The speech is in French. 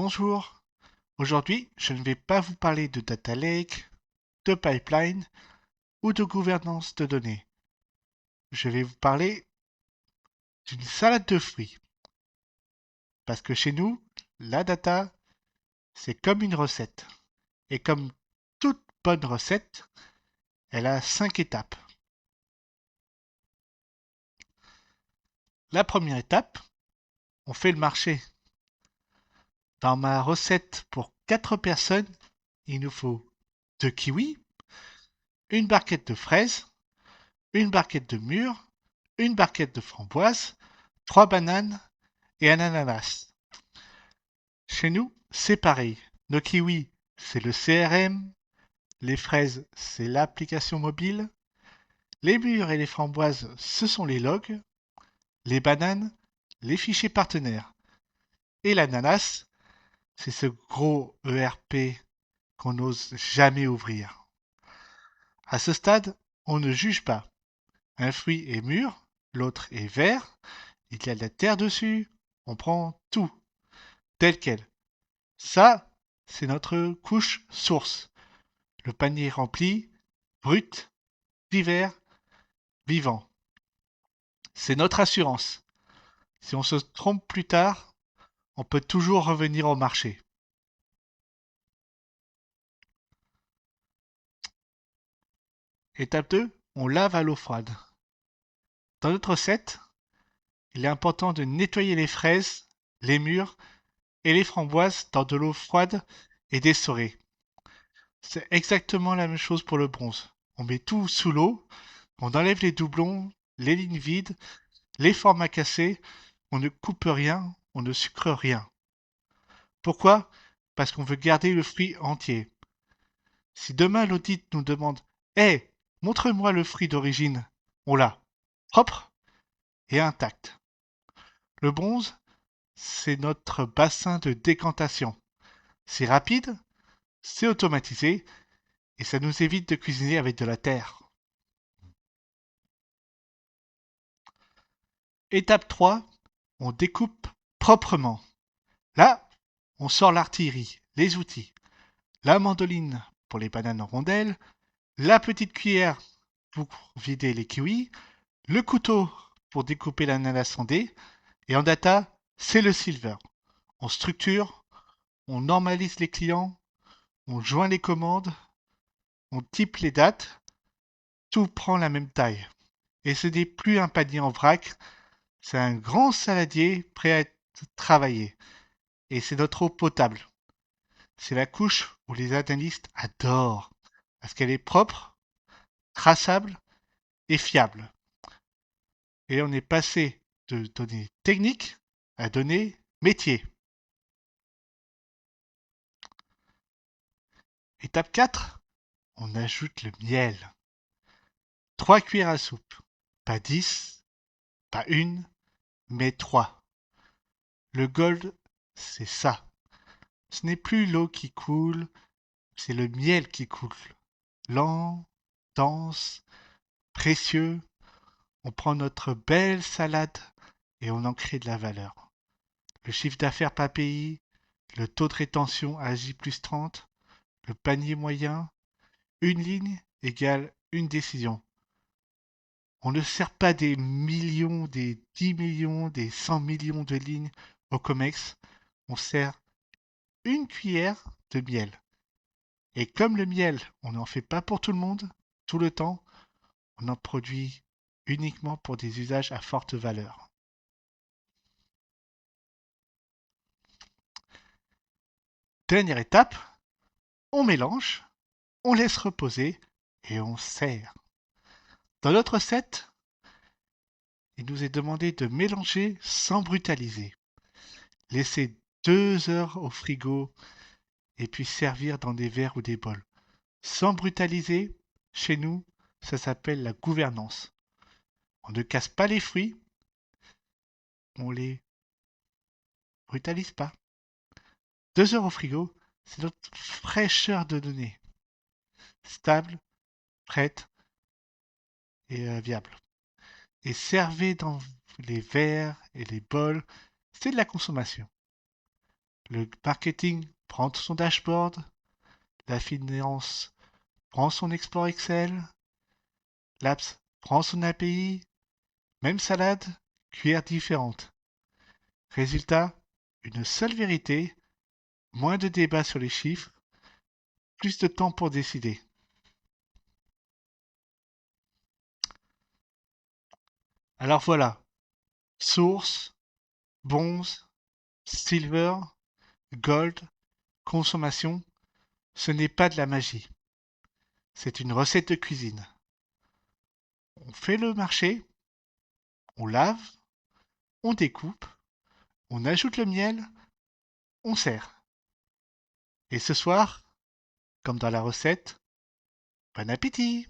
Bonjour, aujourd'hui je ne vais pas vous parler de data lake, de pipeline ou de gouvernance de données. Je vais vous parler d'une salade de fruits. Parce que chez nous, la data, c'est comme une recette. Et comme toute bonne recette, elle a 5 étapes. La première étape, on fait le marché. Dans ma recette pour 4 personnes, il nous faut 2 kiwis, une barquette de fraises, une barquette de mûres, une barquette de framboises, 3 bananes et un ananas. Chez nous, c'est pareil. Nos kiwis, c'est le CRM, les fraises, c'est l'application mobile, les mûres et les framboises, ce sont les logs, les bananes, les fichiers partenaires. Et l'ananas, c'est ce gros ERP qu'on n'ose jamais ouvrir. À ce stade, on ne juge pas. Un fruit est mûr, l'autre est vert, il y a de la terre dessus, on prend tout, tel quel. Ça, c'est notre couche source. Le panier rempli, brut, d'hiver, vivant. C'est notre assurance. Si on se trompe plus tard, on peut toujours revenir au marché. Étape 2, on lave à l'eau froide. Dans notre recette, il est important de nettoyer les fraises, les mûres et les framboises dans de l'eau froide et dessorée. C'est exactement la même chose pour le bronze. On met tout sous l'eau, on enlève les doublons, les lignes vides, les formats cassés, on ne coupe rien, on ne sucre rien. Pourquoi? Parce qu'on veut garder le fruit entier. Si demain l'audit nous demande Hé, montre-moi le fruit d'origine, on l'a, propre et intact. Le bronze, c'est notre bassin de décantation. C'est rapide, c'est automatisé et ça nous évite de cuisiner avec de la terre. Étape 3, on découpe proprement. Là, on sort l'artillerie, les outils. La mandoline pour les bananes en rondelles, la petite cuillère pour vider les kiwis, le couteau pour découper l'ananas en dés, et en data, c'est le silver. On structure, on normalise les clients, on joint les commandes, on type les dates, tout prend la même taille. Et ce n'est plus un panier en vrac, c'est un grand saladier prêt à être travaillé. Et c'est notre eau potable. C'est la couche où les analystes adorent, parce qu'elle est propre, traçable et fiable. Et on est passé de données techniques à données métiers. Étape 4, on ajoute le miel. 3 cuillères à soupe. Pas 10, pas une, mais 3. Le gold, c'est ça. Ce n'est plus l'eau qui coule, c'est le miel qui coule. Lent, dense, précieux. On prend notre belle salade et on en crée de la valeur. Le chiffre d'affaires par pays, le taux de rétention à J plus 30, le panier moyen, une ligne égale une décision. On ne sert pas des millions, des 10 millions, des 100 millions de lignes au COMEX. On sert une cuillère de miel. Et comme le miel, on n'en fait pas pour tout le monde, tout le temps, on en produit uniquement pour des usages à forte valeur. Dernière étape, on mélange, on laisse reposer et on sert. Dans notre recette, il nous est demandé de mélanger sans brutaliser. Laisser 2 heures au frigo et puis servir dans des verres ou des bols. Sans brutaliser, chez nous, ça s'appelle la gouvernance. On ne casse pas les fruits, on les brutalise pas. 2 heures au frigo, c'est notre fraîcheur de données. Stable, prête et viable. Et servez dans les verres et les bols, c'est de la consommation. Le marketing prend son dashboard, la finance prend son export Excel, l'apps prend son API, même salade, cuillère différente. Résultat, une seule vérité, moins de débats sur les chiffres, plus de temps pour décider. Alors voilà, source, bronze, silver, gold, consommation, ce n'est pas de la magie. C'est une recette de cuisine. On fait le marché, on lave, on découpe, on ajoute le miel, on sert. Et ce soir, comme dans la recette, bon appétit!